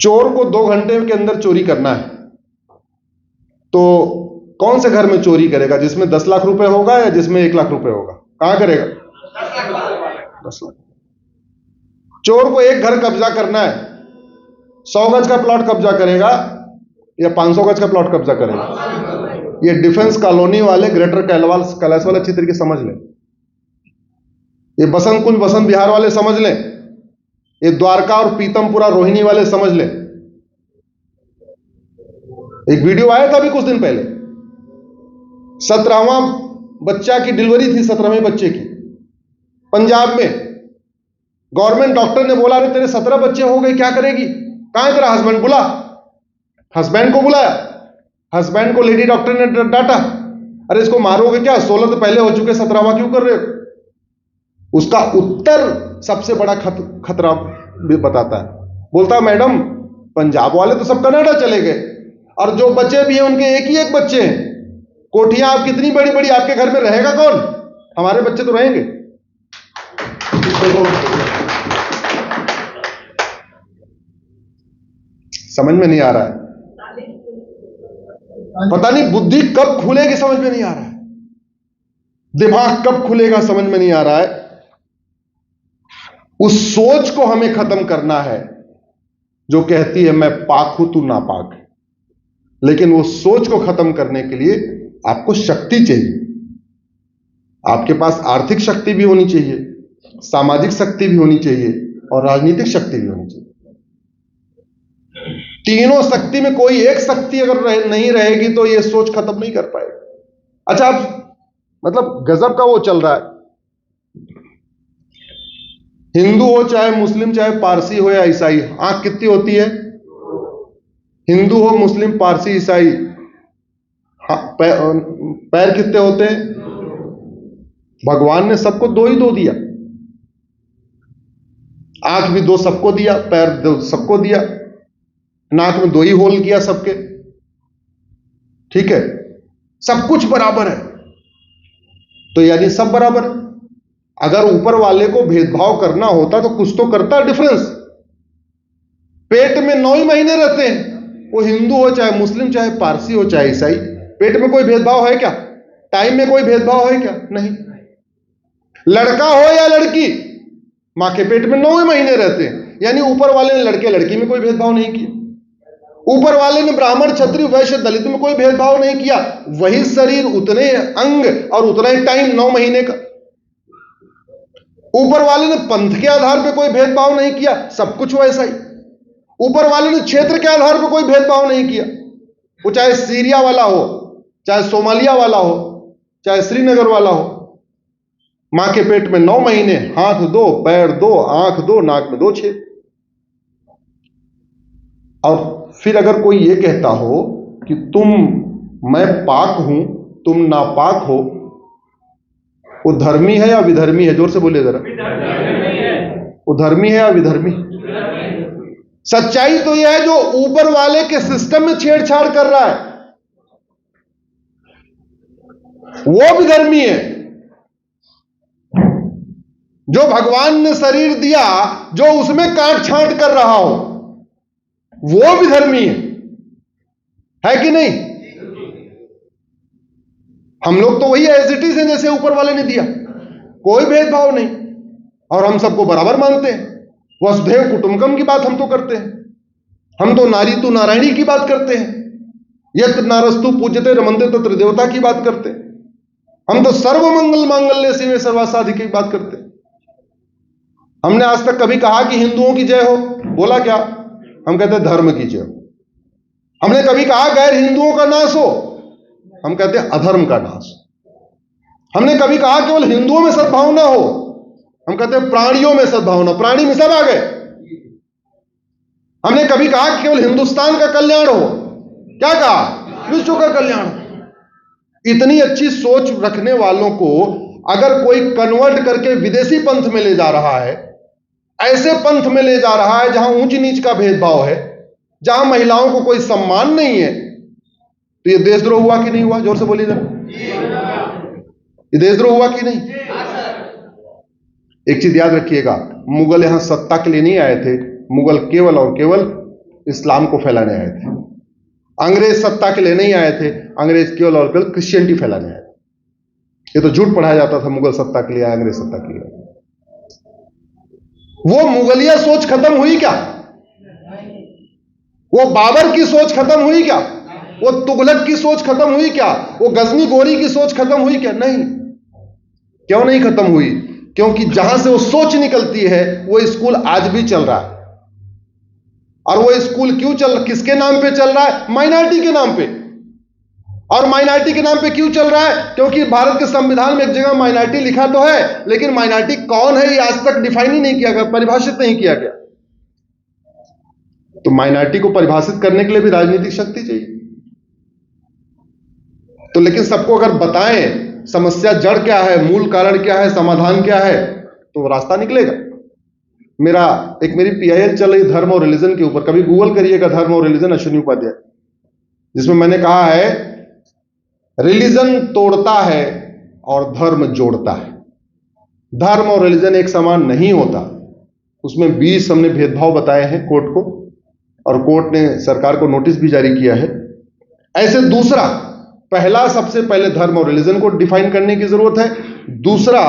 चोर को 2 घंटे के अंदर चोरी करना है, तो कौन से घर में चोरी करेगा? जिसमें 10 लाख रुपए होगा या जिसमें 1 लाख रुपए होगा? कहां करेगा? 10 लाख। चोर को एक घर कब्जा करना है, 100 गज का प्लॉट कब्जा करेगा या 500 गज का प्लॉट कब्जा करेगा? ये डिफेंस कॉलोनी वाले ग्रेटर कैलाश वाले अच्छी तरीके समझ लें, ये बसंत कुंज बसंत विहार वाले समझ लें, ये द्वारका और पीतमपुरा रोहिणी वाले समझ लें। एक वीडियो आया था अभी कुछ दिन पहले, 17वां बच्चा की डिलीवरी थी, 17वें बच्चे की पंजाब में। गवर्नमेंट डॉक्टर ने बोला, अरे तेरे 17 बच्चे हो गए, क्या करेगी? कहां है तेरा हस्बैंड? बुला। हस्बैंड को बुलाया, हस्बैंड को लेडी डॉक्टर ने डांटा, अरे इसको मारोगे क्या? 16 तो पहले हो चुके, 17वां क्यों कर रहे हो? उसका उत्तर सबसे बड़ा खतरा भी बताता है। बोलता है, मैडम पंजाब वाले तो सब कनाडा चले गए और जो बच्चे भी हैं उनके एक ही एक बच्चे हैं। कोठियां आप कितनी बड़ी बड़ी, आपके घर में रहेगा कौन? हमारे बच्चे तो रहेंगे। समझ में नहीं आ रहा है, पता नहीं बुद्धि कब खुलेगी, समझ में नहीं आ रहा है, दिमाग कब खुलेगा, समझ में नहीं आ रहा है। उस सोच को हमें खत्म करना है जो कहती है मैं पाक हूं तू नापाक है। लेकिन वो सोच को खत्म करने के लिए आपको शक्ति चाहिए। आपके पास आर्थिक शक्ति भी होनी चाहिए, सामाजिक शक्ति भी होनी चाहिए और राजनीतिक शक्ति भी होनी चाहिए। तीनों शक्ति में कोई एक शक्ति अगर नहीं रहेगी तो ये सोच खत्म नहीं कर पाएगी। अच्छा, अब मतलब गजब का वो चल रहा है, हिंदू हो चाहे मुस्लिम, चाहे पारसी हो या ईसाई, आंख कितनी होती है? हिंदू हो मुस्लिम पारसी ईसाई, पैर कितने होते हैं? भगवान ने सबको 2 ही 2 दिया, आंख भी 2 सबको दिया, पैर 2 सबको दिया, नाक में 2 ही होल किया सबके, ठीक है, सब कुछ बराबर है। तो यानी सब बराबर है। अगर ऊपर वाले को भेदभाव करना होता तो कुछ तो करता डिफरेंस। पेट में 9 ही महीने रहते हैं, वो हिंदू हो चाहे मुस्लिम, चाहे पारसी हो चाहे ईसाई, पेट में कोई भेदभाव है क्या? टाइम में कोई भेदभाव है क्या? नहीं। लड़का हो या लड़की, मां के पेट में 9 ही महीने रहते हैं, यानी ऊपर वाले ने लड़के लड़की में कोई भेदभाव नहीं किया। ऊपर वाले ने ब्राह्मण क्षत्रिय वैश्य दलित में कोई भेदभाव नहीं किया। वही शरीर, उतने अंग और उतना ही टाइम, 9 महीने का। ऊपर वाले ने पंथ के आधार पर कोई भेदभाव नहीं किया, सब कुछ वैसा ही। ऊपर वाले ने क्षेत्र के आधार पर कोई भेदभाव नहीं किया, वो चाहे सीरिया वाला हो, चाहे सोमालिया वाला हो, चाहे श्रीनगर वाला हो। मां के पेट में 9 महीने, हाथ 2, पैर 2, आंख 2, नाक में 2 छेद। और फिर अगर कोई ये कहता हो कि मैं पाक हूं, तुम नापाक हो, वो धर्मी है या विधर्मी है? जोर से बोलिए जरा, वो धर्मी है या विधर्मी? सच्चाई तो यह है जो ऊपर वाले के सिस्टम में छेड़छाड़ कर रहा है वो विधर्मी है। जो भगवान ने शरीर दिया, जो उसमें काट छांट कर रहा हो, वो विधर्मी है कि नहीं? हम लोग तो वही एज इट इज हैं जैसे ऊपर वाले ने दिया, कोई भेदभाव नहीं, और हम सबको बराबर मानते हैं। वसुधैव कुटुंबकम की बात हम तो करते हैं, हम तो नारी तू नारायणी की बात करते हैं, यत नारस्तु पूज्यते रमन्ते तत्र देवता की बात करते हैं, हम तो सर्व मंगल मांगल्य शिवे सर्वासाधि की बात करते हैं। हमने आज तक कभी कहा कि हिंदुओं की जय हो? बोला क्या? हम कहते हैं धर्म की जय हो। हमने कभी कहा गैर हिंदुओं का नाश हो? हम कहते हैं अधर्म का नाश। हमने कभी कहा केवल हिंदुओं में सद्भावना हो? हम कहते हैं प्राणियों में सद्भावना, प्राणी में सब आ गए। हमने कभी कहा कि केवल हिंदुस्तान का कल्याण हो? क्या कहा? विश्व का कल्याण। इतनी अच्छी सोच रखने वालों को अगर कोई कन्वर्ट करके विदेशी पंथ में ले जा रहा है, ऐसे पंथ में ले जा रहा है जहां ऊंच नीच का भेदभाव है, जहां महिलाओं को कोई सम्मान नहीं है, तो ये देशद्रोह हुआ कि नहीं हुआ? जोर से बोलिए जरा, ये देशद्रोह हुआ कि नहीं? एक चीज याद रखिएगा, मुगल यहां सत्ता के लिए नहीं आए थे। मुगल केवल और केवल इस्लाम को फैलाने आए थे। अंग्रेज सत्ता के लिए नहीं आए थे, अंग्रेज केवल और केवल क्रिश्चियनिटी फैलाने आए थे। ये तो झूठ पढ़ाया जाता था मुगल सत्ता के लिए, अंग्रेज सत्ता के लिए। वो मुगलिया सोच खत्म हुई क्या? वो बाबर की सोच खत्म हुई क्या? वो तुगलक की सोच खत्म हुई क्या? वो गजनी गोरी की सोच खत्म हुई क्या? नहीं। क्यों नहीं खत्म हुई? क्योंकि जहां से वो सोच निकलती है वो स्कूल आज भी चल रहा है। और वो स्कूल किसके नाम पे चल रहा है? माइनॉरिटी के नाम पे। और माइनॉरिटी के नाम पे क्यों चल रहा है? क्योंकि भारत के संविधान में एक जगह माइनॉरिटी लिखा तो है, लेकिन माइनॉरिटी कौन है ये आज तक डिफाइन ही नहीं किया गया, परिभाषित नहीं किया गया। तो माइनॉरिटी को परिभाषित करने के लिए भी राजनीतिक शक्ति चाहिए। तो लेकिन सबको अगर बताएं समस्या जड़ क्या है, मूल कारण क्या है, समाधान क्या है, तो रास्ता निकलेगा। मेरी पीआईएल चल रही धर्म और रिलीजन के ऊपर, कभी गूगल करिएगा धर्म और रिलीजन अश्विनी उपाध्याय, जिसमें मैंने कहा है रिलीजन तोड़ता है और धर्म जोड़ता है। धर्म और रिलीजन एक समान नहीं होता, उसमें 20 हमने भेदभाव बताए हैं कोर्ट को, और कोर्ट ने सरकार को नोटिस भी जारी किया है। ऐसे दूसरा, पहला सबसे पहले धर्म और रिलीजन को डिफाइन करने की जरूरत है, दूसरा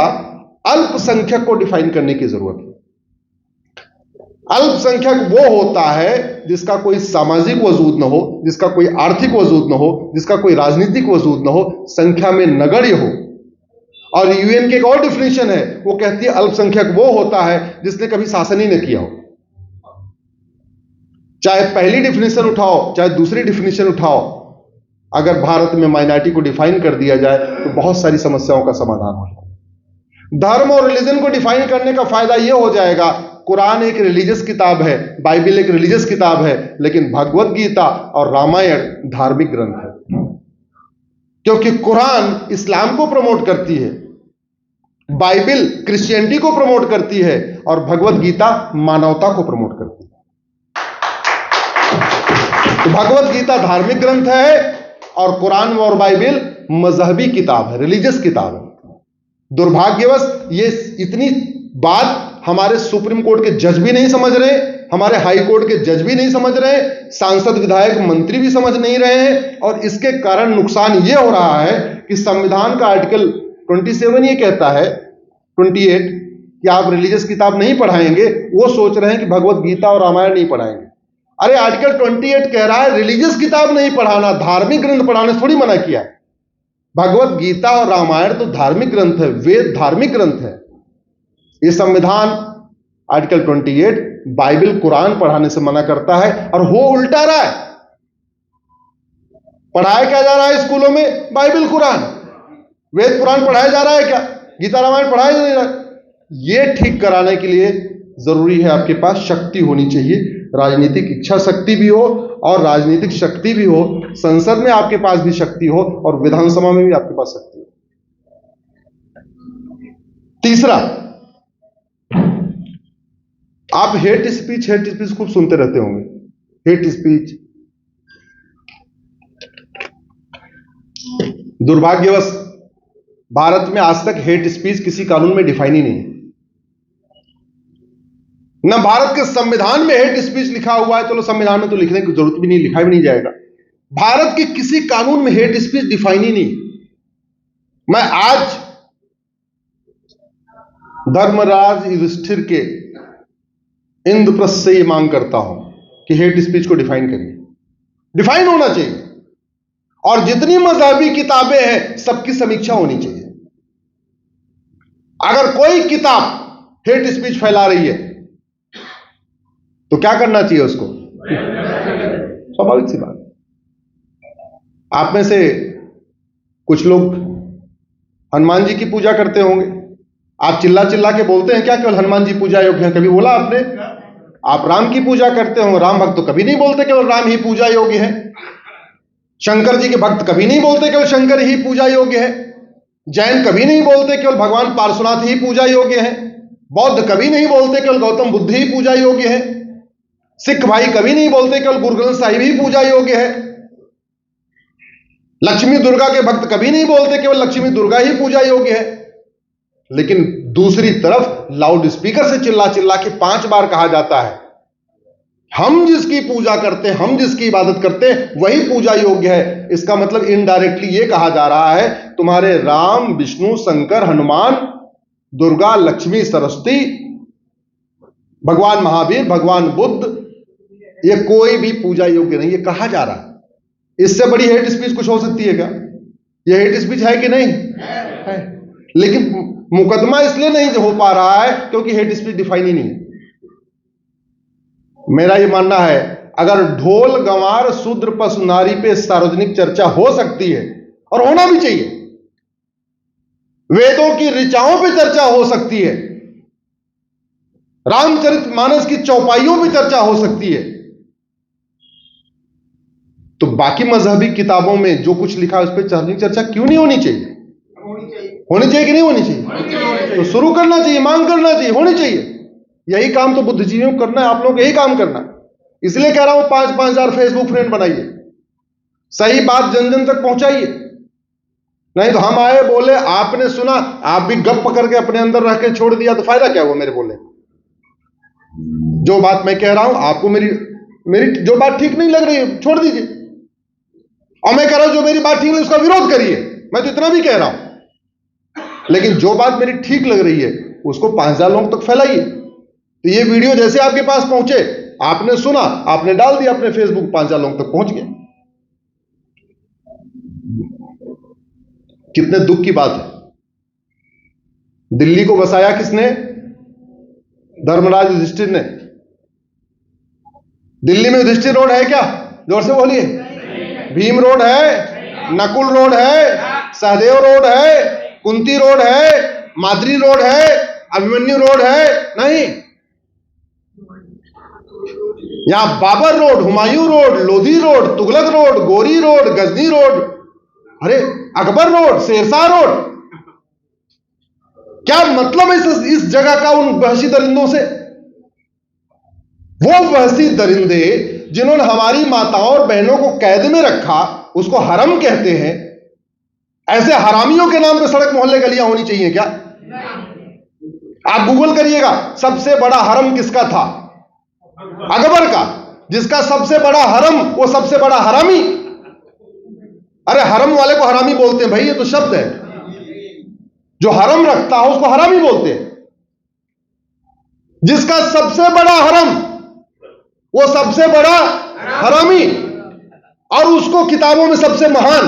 अल्पसंख्यक को डिफाइन करने की जरूरत है। अल्पसंख्यक वो होता है जिसका कोई सामाजिक वजूद न हो, जिसका कोई आर्थिक वजूद न हो, जिसका कोई राजनीतिक वजूद न हो, संख्या में नगण्य हो। और यूएन की एक और डिफिनेशन है, वो कहती है अल्पसंख्यक वो होता है जिसने कभी शासन ही न किया हो। चाहे पहली डिफिनेशन उठाओ चाहे दूसरी डिफिनेशन उठाओ, अगर भारत में माइनॉरिटी को डिफाइन कर दिया जाए तो बहुत सारी समस्याओं का समाधान हो जाए। धर्म और रिलीजन को डिफाइन करने का फायदा यह हो जाएगा, कुरान एक रिलीजियस किताब है, बाइबल एक रिलीजियस किताब है, लेकिन भगवत गीता और रामायण धार्मिक ग्रंथ है। क्योंकि कुरान इस्लाम को प्रमोट करती है, बाइबल क्रिश्चियनिटी को प्रमोट करती है, और भगवत गीता मानवता को प्रमोट करती है। तो भगवत गीता धार्मिक ग्रंथ है और कुरान और बाइबल मजहबी किताब है, रिलीजियस किताब है। दुर्भाग्यवश ये इतनी बात हमारे सुप्रीम कोर्ट के जज भी नहीं समझ रहे, हमारे हाई कोर्ट के जज भी नहीं समझ रहे, सांसद विधायक मंत्री भी समझ नहीं रहे हैं। और इसके कारण नुकसान यह हो रहा है कि संविधान का आर्टिकल 27 ये कहता है, 28, कि आप रिलीजियस किताब नहीं पढ़ाएंगे। वो सोच रहे हैं कि भगवत गीता और रामायण नहीं पढ़ाएंगे। अरे आर्टिकल 28 कह रहा है रिलीजियस किताब नहीं पढ़ाना, धार्मिक ग्रंथ पढ़ाने थोड़ी मना किया है। भगवत गीता और रामायण तो धार्मिक ग्रंथ है, वेद धार्मिक ग्रंथ है। ये संविधान आर्टिकल 28 बाइबल कुरान पढ़ाने से मना करता है, और हो उल्टा रहा है। पढ़ाया क्या जा रहा है स्कूलों में? बाइबल कुरान, वेद पुराण पढ़ाया जा रहा है क्या? गीता रामायण पढ़ाया जा रहा है? ये ठीक कराने के लिए जरूरी है आपके पास शक्ति होनी चाहिए, राजनीतिक इच्छा शक्ति भी हो और राजनीतिक शक्ति भी हो, संसद में आपके पास भी शक्ति हो और विधानसभा में भी आपके पास शक्ति हो। तीसरा, आप हेट स्पीच खूब सुनते रहते होंगे। हेट स्पीच, दुर्भाग्यवश भारत में आज तक हेट स्पीच किसी कानून में डिफाइन ही नहीं है। न भारत के संविधान में हेट स्पीच लिखा हुआ है, चलो संविधान में तो लिखने की जरूरत भी नहीं, लिखा भी नहीं जाएगा। भारत के किसी कानून में हेट स्पीच डिफाइन ही नहीं। मैं आज धर्मराज युधिष्ठिर के इंद्रप्रस्थ से यह मांग करता हूं कि हेट स्पीच को डिफाइन करिए, डिफाइन होना चाहिए। और जितनी मजहबी किताबें हैं सबकी समीक्षा होनी चाहिए। अगर कोई किताब हेट स्पीच फैला रही है तो क्या करना चाहिए उसको? स्वाभाविक सी बात। आप में से कुछ लोग हनुमान जी की पूजा करते होंगे। आप चिल्ला चिल्ला के बोलते हैं क्या केवल हनुमान जी पूजा योग्य है? कभी बोला आपने? आप राम की पूजा करते हो, राम भक्त तो कभी नहीं बोलते केवल राम ही पूजा योग्य है। शंकर जी के भक्त कभी नहीं बोलते केवल शंकर ही पूजा योग्य है। जैन कभी नहीं बोलते केवल भगवान पार्श्वनाथ ही पूजा योग्य है। बौद्ध कभी नहीं बोलते केवल गौतम बुद्ध ही पूजा योग्य है। सिख भाई कभी नहीं बोलते केवल गुरु ग्रंथ साहिब ही पूजा योग्य है। लक्ष्मी दुर्गा के भक्त कभी नहीं बोलते केवल लक्ष्मी दुर्गा ही पूजा योग्य है। लेकिन दूसरी तरफ लाउड स्पीकर से चिल्ला चिल्ला के 5 बार कहा जाता है हम जिसकी पूजा करते हैं, हम जिसकी इबादत करते हैं, वही पूजा योग्य है। इसका मतलब इनडायरेक्टली यह कहा जा रहा है तुम्हारे राम, विष्णु, शंकर, हनुमान, दुर्गा, लक्ष्मी, सरस्वती, भगवान महावीर, भगवान बुद्ध, ये कोई भी पूजा योग्य नहीं, ये कहा जा रहा है। इससे बड़ी हेट स्पीच कुछ हो सकती है क्या? ये हेट स्पीच है कि नहीं है? लेकिन मुकदमा इसलिए नहीं हो पा रहा है क्योंकि हेट स्पीच डिफाइन ही नहीं है। मेरा यह मानना है अगर ढोल, गंवार, शूद्र, पशु, नारी पे सार्वजनिक चर्चा हो सकती है और होना भी चाहिए, वेदों की ऋचाओं पे चर्चा हो सकती है, रामचरितमानस की चौपाइयों पे चर्चा हो सकती है, तो बाकी मजहबी किताबों में जो कुछ लिखा है उस पर सार्वजनिक चर्चा क्यों नहीं होनी चाहिए? होनी चाहिए कि नहीं होनी चाहिए? तो शुरू करना चाहिए, मांग करना चाहिए, होनी चाहिए। यही काम तो बुद्धिजीवियों को करना है, आप लोगों को यही काम करना है। इसलिए कह रहा हूं 5-5 हजार फेसबुक फ्रेंड बनाइए, सही बात जन जन तक पहुंचाइए। नहीं तो हम आए, बोले, आपने सुना, आप भी गप पकड़ के अपने अंदर रह के छोड़ दिया, तो फायदा क्या हुआ मेरे बोले? जो बात मैं कह रहा हूं आपको, मेरी जो बात ठीक नहीं लग रही है छोड़ दीजिए, और मैं कह रहा हूं जो मेरी बात ठीक नहीं उसका विरोध करिए, मैं तो इतना भी कह रहा हूं। लेकिन जो बात मेरी ठीक लग रही है उसको 5,000 लोगों तक फैलाइए। तो ये वीडियो जैसे आपके पास पहुंचे, आपने सुना, आपने डाल दिया अपने फेसबुक, 5,000 लोगों तक पहुंच गया। कितने दुख की बात है। दिल्ली को बसाया किसने? धर्मराज युधिष्ठिर ने। दिल्ली में युधिष्ठिर रोड है क्या? जोर से बोलिए। भीम रोड है, नकुल रोड है, सहदेव रोड है, कुंती रोड है, माद्री रोड है, अभिमन्यु रोड है? नहीं। यहां Babar road, Humayun road, Lodhi road, Tughlaq road, Ghori road, Ghazni road, अरे अकबर रोड, शेरशाह रोड। क्या मतलब है इस जगह का उन वहशी दरिंदों से? वो वहशी दरिंदे जिन्होंने हमारी माताओं और बहनों को कैद में रखा, उसको हरम कहते हैं। ऐसे हरामियों के नाम पे सड़क मोहल्ले गलियां होनी चाहिए क्या? आप गूगल करिएगा, सबसे बड़ा हरम किसका था? अकबर का। जिसका सबसे बड़ा हरम, वो सबसे बड़ा हरामी। अरे हरम वाले को हरामी बोलते हैं भाई, ये तो शब्द है। जो हरम रखता है उसको हरामी बोलते हैं। जिसका सबसे बड़ा हरम, वो सबसे बड़ा हरामी, और उसको किताबों में सबसे महान।